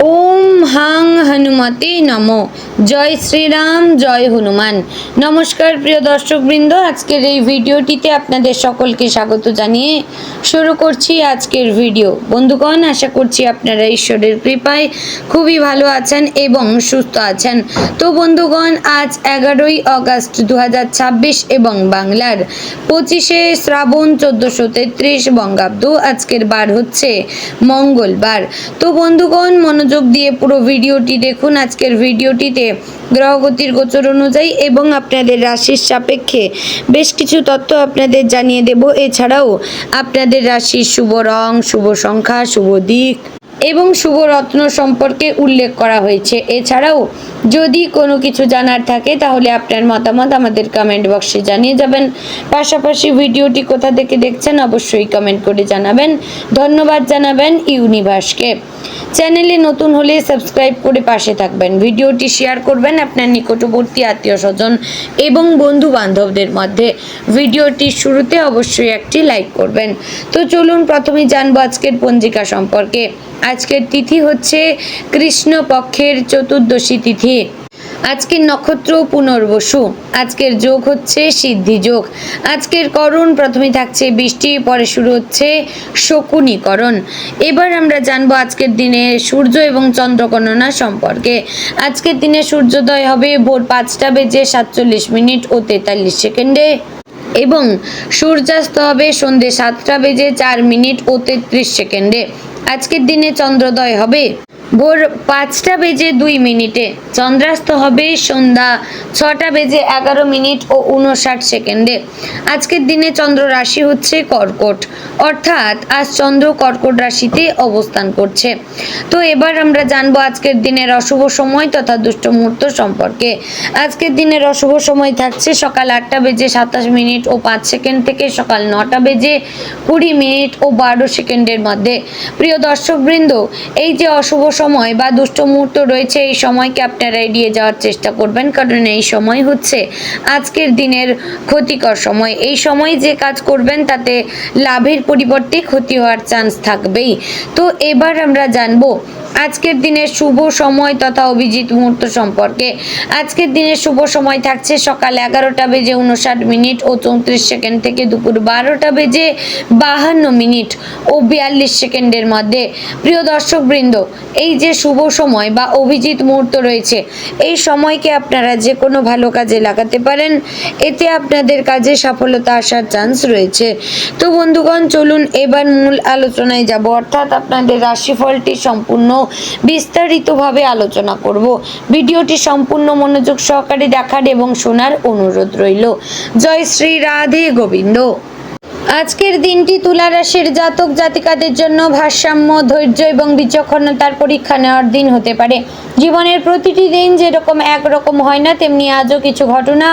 ওম হাং হনুমতে নমো। জয় শ্রীরাম, জয় হনুমান। নমস্কার প্রিয় দর্শকবৃন্দ, আজকের এই ভিডিওটিতে আপনাদের সকলকে স্বাগত জানিয়ে শুরু করছি আজকের ভিডিও। বন্ধুগণ, আশা করছি আপনারা ঈশ্বরের কৃপায় খুবই ভালো আছেন এবং সুস্থ আছেন। তো বন্ধুগণ, আজ 11ই আগস্ট 2026 এবং বাংলার 25শে শ্রাবণ 1433 বঙ্গাব্দ। আজকের বার হচ্ছে মঙ্গলবার। তো বন্ধুগণ, মনোযোগ দিয়ে পুরো ভিডিওটি দেখুন। আজকের ভিডিওটিতে গ্রহগতির গোচর অনুযায়ী এবং আপনাদের রাশির সাপেক্ষে বেশ কিছু তথ্য আপনাদের জানিয়ে দেব। এছাড়াও আপনাদের রাশির শুভ রং, শুভ সংখ্যা, শুভ দিক এবং শুভ রত্ন সম্পর্কে উল্লেখ করা হয়েছে। এছাড়াও যদি কোনো কিছু জানার থাকে তাহলে আপনার মতামত আমাদের কমেন্ট বক্সে জানিয়ে যাবেন। পাশাপাশি ভিডিওটি কোথা থেকে দেখছেন অবশ্যই কমেন্ট করে জানাবেন। ধন্যবাদ জানাবেন ইউনিভার্সকে। চ্যানেলে নতুন হলে সাবস্ক্রাইব করে পাশে থাকবেন। ভিডিওটি শেয়ার করবেন আপনার নিকটবর্তী আত্মীয় স্বজন এবং বন্ধু বান্ধবদের মধ্যে। ভিডিওটির শুরুতে অবশ্যই একটি লাইক করবেন। তো চলুন প্রথমে জানবো আজকের পঞ্জিকা সম্পর্কে। আজকের তিথি হচ্ছে কৃষ্ণ পক্ষের চতুর্দশী তিথি। আজকের নক্ষত্র পুনর্বসু। আজকের যোগ হচ্ছে সিদ্ধি যোগ। আজকের করণ প্রথমে থাকছে বৃষ্টি, পরে শুরু হচ্ছে শকুনিকরণ। এবার আমরা জানবো আজকের দিনে সূর্য এবং চন্দ্র গণনা সম্পর্কে। আজকের দিনে সূর্যোদয় হবে ভোর 5:47 ও 43 সেকেন্ডে এবং সূর্যাস্ত হবে সন্ধ্যে 7:04 ও 33 সেকেন্ডে। আজকের দিনে চন্দ্রোদয় হবে ভোর 5:02। চন্দ্রাস্ত হবে সন্ধ্যা 6:11 ও 59 সেকেন্ডে। আজকের দিনে চন্দ্র রাশি হচ্ছে কর্কট, অর্থাৎ আজ চন্দ্র কর্কট রাশিতে অবস্থান করছে। তো এবার আমরা জানবো আজকের দিনের অশুভ সময় তথা দুষ্ট মুহূর্ত সম্পর্কে। আজকের দিনের অশুভ সময় থাকছে সকাল 8:27 ও 5 সেকেন্ড থেকে সকাল 9:20 ও 12 সেকেন্ডের মধ্যে। প্রিয় দর্শকবৃন্দ, এই যে অশুভ সময় বা দুষ্ট মুহূর্ত রয়েছে, এই সময়কে আপনারা এড়িয়ে যাওয়ার চেষ্টা করবেন, কারণ এই সময় হচ্ছে আজকের দিনের ক্ষতিকর সময়। এই সময় যে কাজ করবেন তাতে লাভের পরিবর্তে ক্ষতি হওয়ার চান্স থাকবেই। তো এবার আমরা জানবো আজকের দিনের শুভ সময় তথা অভিজিৎ মুহূর্ত সম্পর্কে। আজকের দিনের শুভ সময় থাকছে সকাল 11:59 ও 34 সেকেন্ড থেকে দুপুর 12:52 ও 42 সেকেন্ডের মধ্যে। প্রিয় দর্শকবৃন্দ, এই যে শুভ সময় বা অভিজিৎ মুহূর্ত রয়েছে, এই সময়কে আপনারা যে কোনো ভালো কাজে লাগাতে পারেন। এতে আপনাদের কাজে সফলতা আসার চান্স রয়েছে। তো বন্ধুগণ, চলুন এবার মূল আলোচনায় যাব, অর্থাৎ আপনাদের রাশিফলটি সম্পূর্ণ বিস্তারিতভাবে আলোচনা করব। ভিডিওটি সম্পূর্ণ মনোযোগ সহকারে দেখার এবং শোনার অনুরোধ রইল। জয় শ্রী রাধে গোবিন্দ। আজকের দিনটি তুলা রাশির জাতক জাতিকাদের জন্য ভারসাম্য, ধৈর্য এবং বিচক্ষণতার পরীক্ষা নেওয়ার দিন হতে পারে। জীবনের প্রতিটি দিন যেরকম একরকম হয় না, তেমনি আজও কিছু ঘটনা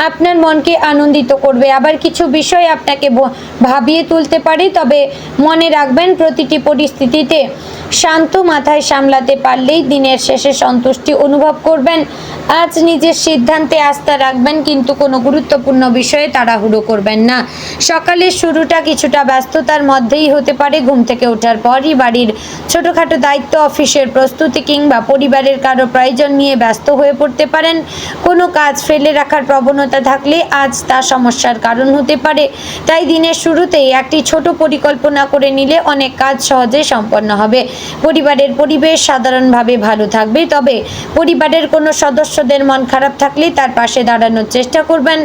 আপনার মনকে আনন্দিত করবে, আবার কিছু বিষয় আপনাকে ভাবিয়ে তুলতে পারে। তবে মনে রাখবেন, প্রতিটি পরিস্থিতিতে শান্ত মাথায় সামলাতে পারলেই দিনের শেষে সন্তুষ্টি অনুভব করবেন। আজ নিজের সিদ্ধান্তে আস্থা রাখবেন, কিন্তু কোনো গুরুত্বপূর্ণ বিষয়ে তাড়াহুড়ো করবেন না। সকালের শুরুটা কিছুটা ব্যস্ততার মধ্যেই হতে পারে। ঘুম থেকে ওঠার পরই বাড়ির ছোটোখাটো দায়িত্ব, অফিসের প্রস্তুতি কিংবা পরিবারের কারো প্রয়োজন নিয়ে ব্যস্ত হয়ে পড়তে পারেন। কোনো কাজ ফেলে রাখার প্রবণতা থাকলে আজ তা সমস্যার কারণ হতে পারে। তাই দিনের শুরুতেই একটি ছোট পরিকল্পনা করে নিলে অনেক কাজ সহজে সম্পন্ন হবে। পরিবারের পরিবেশ সাধারণভাবে ভালো থাকবে, তবে পরিবারের কোনো সদস্যদের মন খারাপ থাকলে তার পাশে দাঁড়ানোর চেষ্টা করবেন।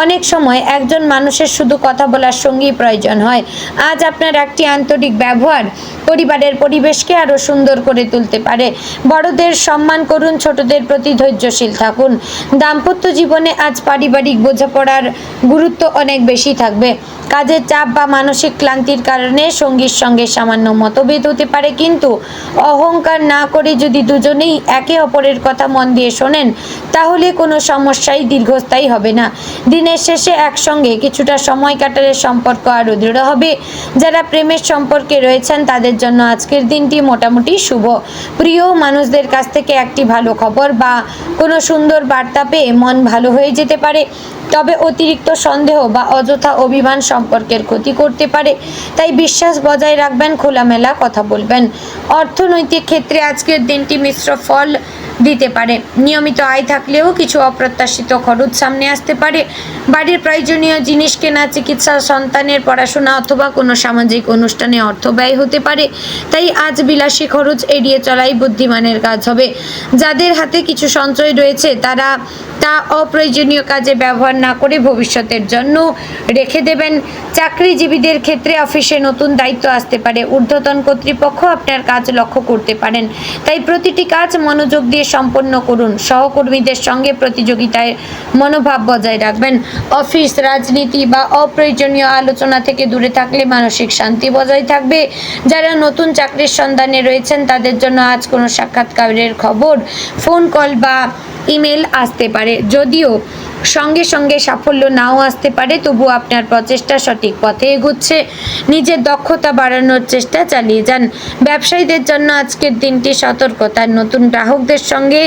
অনেক সময় একজন মানুষের শুধু কথা বলার সঙ্গী প্রয়োজন হয়। আজ আপনার একটি আন্তরিক ব্যবহার পরিবারের পরিবেশকে আরও সুন্দর করে তুলতে পারে। বড়দের সম্মান করুন, ছোটদের প্রতি ধৈর্যশীল থাকুন। দাম্পত্য জীবনে আজ পারিবারিক বোঝাপড়ার গুরুত্ব অনেক বেশি থাকবে। কাজের চাপ বা মানসিক ক্লান্তির কারণে সঙ্গীর সঙ্গে সামান্য মতভেদ হতে পারে, কিন্তু অহংকার না করে যদি দুজনেই একে অপরের কথা মন দিয়ে শোনেন, তাহলে কোনো সমস্যাই দীর্ঘস্থায়ী হবে না। দিনের শেষে একসঙ্গে কিছুটা সময় কাটালে সম্পর্ক আরও দৃঢ় হবে। যারা প্রেমের সম্পর্কে রয়েছেন তাদের জন্য আজকের দিনটি মোটামুটি শুভ। প্রিয় মানুষদের কাছ থেকে একটি ভালো খবর বা কোনো সুন্দর বার্তা পেয়ে মন ভালো হয়ে যেতে পারে। তবে অতিরিক্ত সন্দেহ বা অযথা অভিমান সম্পর্কের ক্ষতি করতে পারে। তাই বিশ্বাস বজায় রাখবেন, খোলামেলা কথা বলবেন। অর্থনৈতিক ক্ষেত্রে আজকের দিনটি মিশ্র ফল দিতে পারে। নিয়মিত আয় থাকলেও কিছু অপ্রত্যাশিত খরচ সামনে আসতে পারে। বাড়ির প্রয়োজনীয় জিনিস কেনা, চিকিৎসা, সন্তানের পড়াশোনা অথবা কোনো সামাজিক অনুষ্ঠানে অর্থ ব্যয় হতে পারে। তাই আজ বিলাসী খরচ এড়িয়ে চলাই বুদ্ধিমানের কাজ হবে। যাদের হাতে কিছু সঞ্চয় রয়েছে তারা তা অপ্রয়োজনীয় কাজে ব্যবহার না করে ভবিষ্যতের জন্য রেখে দেবেন। চাকরিজীবীদের ক্ষেত্রে অফিসে নতুন দায়িত্ব আসতে পারে। ঊর্ধ্বতন কর্তৃপক্ষ আপনার কাজ লক্ষ্য করতে পারেন, তাই প্রতিটি কাজ মনোযোগ দিয়ে সম্পন্ন করুন। সহকর্মীদের সঙ্গে প্রতিযোগিতায় মনোভাব বজায় রাখবেন। অফিস, রাজনীতি বা অপ্রয়োজনীয় আলোচনা থেকে দূরে থাকলে মানসিক শান্তি বজায় থাকবে। যারা নতুন চাকরির সন্ধানে রয়েছেন তাদের জন্য আজ কোনো সাক্ষাৎকারের খবর, ফোন কল বা ইমেল আসতে পারে। যদিও সঙ্গে সঙ্গে সাফল্য নাও আসতে পারে, তবু আপনার প্রচেষ্টা সঠিক পথে এগোচ্ছে। নিজের দক্ষতা বাড়ানোর চেষ্টা চালিয়ে যান। ব্যবসায়ীদের জন্য আজকের দিনটি সতর্কতার। নতুন গ্রাহকদের সঙ্গে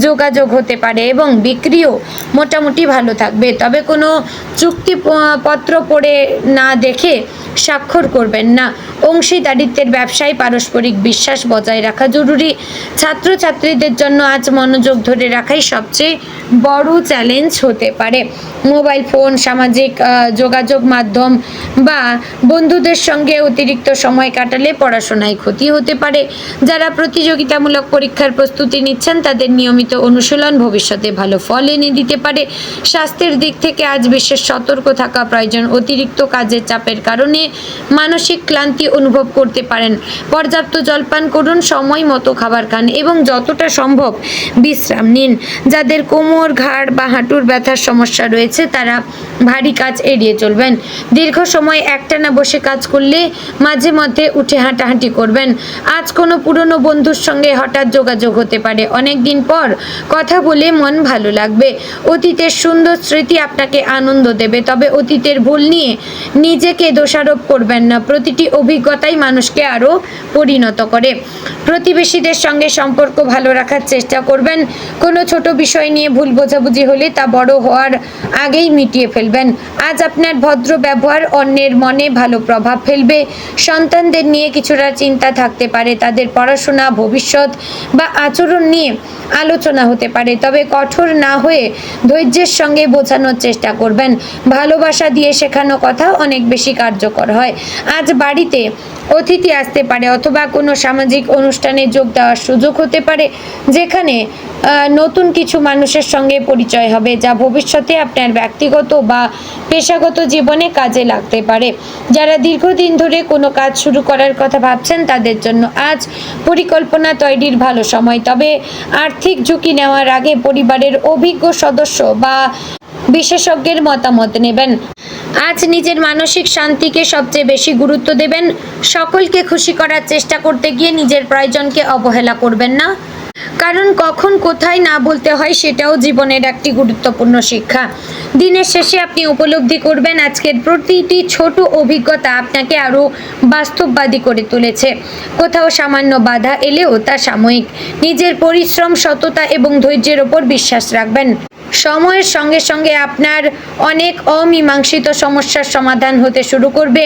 যোগাযোগ হতে পারে এবং বিক্রিও মোটামুটি ভালো থাকবে। তবে কোনো চুক্তিপত্র পড়ে না দেখে স্বাক্ষর করবেন না। অংশীদারিত্বের ব্যবসায় পারস্পরিক বিশ্বাস বজায় রাখা জরুরি। ছাত্রছাত্রীদের জন্য আজ মনোযোগ ধরে রাখাই সবচেয়ে বড় চ্যালেঞ্জ হতে পারে। মোবাইল ফোন, সামাজিক যোগাযোগ মাধ্যম বা বন্ধুদের সঙ্গে অতিরিক্ত সময় কাটালে পড়াশোনায় ক্ষতি হতে পারে। যারা প্রতিযোগিতামূলক পরীক্ষার প্রস্তুতি নিচ্ছেন তাদের নিয়মিত অনুশীলন ভবিষ্যতে ভালো ফল এনে দিতে পারে। স্বাস্থ্যের দিক থেকে আজ বিশেষ সতর্ক থাকা প্রয়োজন। অতিরিক্ত কাজের চাপের কারণে মানসিক ক্লান্তি অনুভব করতে পারেন। পর্যাপ্ত জলপান করুন, সময় মতো খাবার খান এবং যতটা সম্ভব বিশ্রাম নিন। যাদের কোমর, ঘাড় বা হাঁটুর ব্যথার সমস্যা রয়েছে তারা ভারী কাজ এড়িয়ে চলবেন। দীর্ঘ সময় একটানা বসে কাজ করলে মাঝে মধ্যে উঠে হাঁটাহাঁটি করবেন। আজ কোনো পুরনো বন্ধুর সঙ্গে হঠাৎ যোগাযোগ হতে পারে। অনেক দিন পর কথা বলে মন ভালো লাগবে। অতীতের সুন্দর স্মৃতি আপনাকে আনন্দ দেবে, তবে অতীতের ভুল নিয়ে নিজেকে দোষারোপ করবেন না। প্রতিটি অভিজ্ঞতাই মানুষকে আরও পরিণত করে। প্রতিবেশীদের সঙ্গে সম্পর্ক ভালো রাখার চেষ্টা করবেন। কোনো ছোট বিষয় নিয়ে ভুল বোঝাবুঝি হলে তা বড় হওয়ার আগেই মিটিয়ে ফেলবেন। আজ আপনার ভদ্র ব্যবহার অন্যের মনে ভালো প্রভাব ফেলবে। সন্তানদের নিয়ে কিছুটা চিন্তা থাকতে পারে। তাদের পড়াশোনা, ভবিষ্যৎ বা আচরণ নিয়ে আলোচনা হতে পারে, তবে কঠোর না হয়ে ধৈর্যের সঙ্গে বোঝানোর চেষ্টা করবেন। ভালোবাসা দিয়ে শেখানো কথা অনেক বেশি কার্যকর হয়। আজ বাড়িতে অতিথি আসতে পারে অথবা কোনো সামাজিক অনুষ্ঠানে যোগ দেওয়ার সুযোগ হতে পারে, যেখানে নতুন কিছু মানুষের সঙ্গে পরিচয় হবে যা ভবিষ্যতে আপনার ব্যক্তিগত বা পেশাগত জীবনে কাজে লাগতে পারে। যারা দীর্ঘদিন ধরে কোনো কাজ শুরু করার কথা ভাবছেন তাদের জন্য আজ পরিকল্পনা তৈরির ভালো সময়, তবে আর্থিক ঝুঁকি নেওয়ার আগে পরিবারের অভিজ্ঞ সদস্য বা বিশেষজ্ঞের মতামত নেবেন। আজ নিজের মানসিক শান্তিকে সবচেয়ে বেশি গুরুত্ব দেবেন। সকলকে খুশি করার চেষ্টা করতে গিয়ে নিজের প্রয়োজনকে অবহেলা করবেন না, কারণ কখন কোথায় না বলতে হয় সেটাও জীবনের একটি গুরুত্বপূর্ণ শিক্ষা। দিনের শেষে আপনি উপলব্ধি করবেন আজকের প্রতিটি ছোট অভিজ্ঞতা আপনাকে আরও বাস্তববাদী করে তুলেছে। কোথাও সামান্য বাধা এলেও তা সাময়িক। নিজের পরিশ্রম, সততা এবং ধৈর্যের ওপর বিশ্বাস রাখবেন। সময়ের সঙ্গে সঙ্গে আপনার অনেক অমীমাংসিত সমস্যার সমাধান হতে শুরু করবে।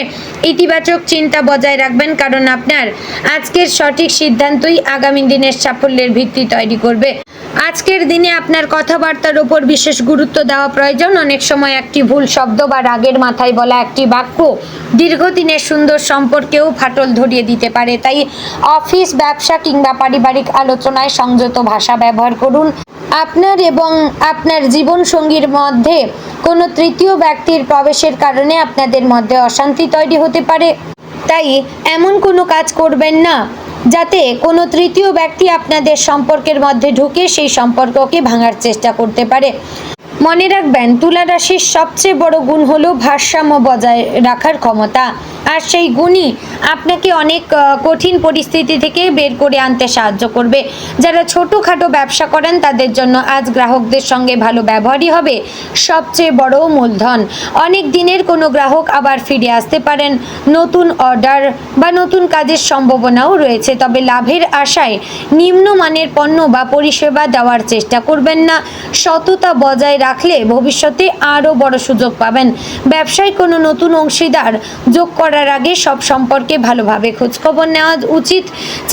ইতিবাচক চিন্তা বজায় রাখবেন, কারণ আপনার আজকের সঠিক সিদ্ধান্তই আগামী দিনের সাফল্যের ভিত্তি তৈরি করবে। আজকের দিনে আপনার কথাবার্তার ওপর বিশেষ গুরুত্ব দেওয়া প্রয়োজন। অনেক সময় একটি ভুল শব্দ বা রাগের মাথায় বলা একটি বাক্য দীর্ঘদিনের সুন্দর সম্পর্কেও ফাটল ধরিয়ে দিতে পারে। তাই অফিস, ব্যবসা কিংবা পারিবারিক আলোচনায় সংযত ভাষা ব্যবহার করুন। আপনার এবং আপনার জীবনসঙ্গীর মধ্যে কোনো তৃতীয় ব্যক্তির প্রবেশের কারণে আপনাদের মধ্যে অশান্তি তৈরি হতে পারে। তাই এমন কোনো কাজ করবেন না যাতে কোনো তৃতীয় ব্যক্তি আপনাদের সম্পর্কের মধ্যে ঢুকে সেই সম্পর্ককে ভাঙার চেষ্টা করতে পারে। মনে রাখবেন, তুলা রাশির সবচেয়ে বড় গুণ হলো ভারসাম্য বজায় রাখার ক্ষমতা। আর সেই গুণই আপনাকে অনেক কঠিন পরিস্থিতি থেকে বের করে আনতে সাহায্য করবে। যারা ছোটোখাটো ব্যবসা করেন তাদের জন্য আজ গ্রাহকদের সঙ্গে ভালো ব্যবহারই হবে সবচেয়ে বড় মূলধন। অনেক দিনের কোনো গ্রাহক আবার ফিরে আসতে পারেন, নতুন অর্ডার বা নতুন কাজের সম্ভাবনাও রয়েছে। তবে লাভের আশায় নিম্নমানের পণ্য বা পরিষেবা দেওয়ার চেষ্টা করবেন না। সততা বজায় রাখলে ভবিষ্যতে আরও বড় সুযোগ পাবেন। ব্যবসায় কোনো নতুন অংশীদার যোগ করার আগে সব সম্পর্কে ভালোভাবে খোঁজখবর নেওয়া উচিত।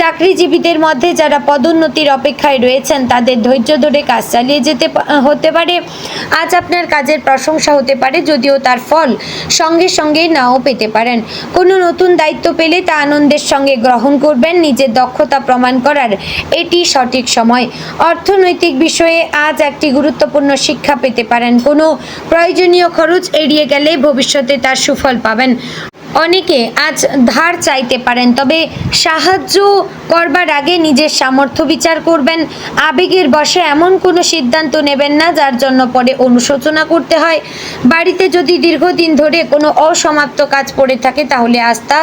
চাকরিজীবীদের মধ্যে যারা পদোন্নতির অপেক্ষায় রয়েছেন তাদের ধৈর্য ধরে কাজ চালিয়ে যেতে হতে পারে। আজ আপনার কাজের প্রশংসা হতে পারে, যদিও তার ফল সঙ্গে সঙ্গে নাও পেতে পারেন। কোনো নতুন দায়িত্ব পেলে তা আনন্দের সঙ্গে গ্রহণ করবেন। নিজের দক্ষতা প্রমাণ করার এটি সঠিক সময়। অর্থনৈতিক বিষয়ে আজ একটি গুরুত্বপূর্ণ শিক্ষা পেতে পারেন। কোনো প্রয়োজনীয় খরচ এড়িয়ে গেলে ভবিষ্যতে তার সুফল পাবেন। অনেকে আজ ধার চাইতে পারেন, তবে সাহায্য করবার আগে নিজের সামর্থ্য বিচার করবেন। আবেগের বশে এমন কোনো সিদ্ধান্ত নেবেন না যার জন্য পরে অনুশোচনা করতে হয়। বাড়িতে যদি দীর্ঘদিন ধরে কোনো অসমাপ্ত কাজ পড়ে থাকে তাহলে আজ তা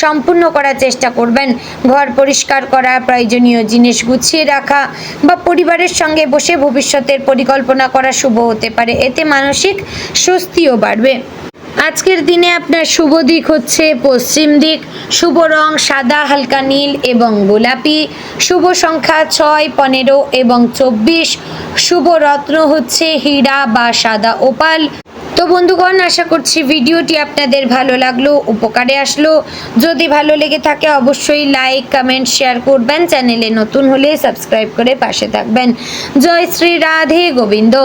সম্পূর্ণ করার চেষ্টা করবেন। ঘর পরিষ্কার করা, প্রয়োজনীয় জিনিস গুছিয়ে রাখা বা পরিবারের সঙ্গে বসে ভবিষ্যতের পরিকল্পনা করা শুভ হতে পারে। এতে মানসিক স্বস্তিও বাড়বে। আজকের দিনে আপনার শুভ দিক হচ্ছে পশ্চিম দিক। শুভ রং সাদা, হালকা নীল এবং গোলাপি। শুভ সংখ্যা 6, 15 এবং 24। শুভ রত্ন হচ্ছে হীরা বা সাদা ওপাল। তো বন্ধুগণ, আশা করছি ভিডিওটি আপনাদের ভালো লাগলো, উপকারে আসলো। যদি ভালো লেগে থাকে অবশ্যই লাইক, কমেন্ট, শেয়ার করবেন। চ্যানেলে নতুন হলে সাবস্ক্রাইব করে পাশে থাকবেন। জয় শ্রী রাধে গোবিন্দ।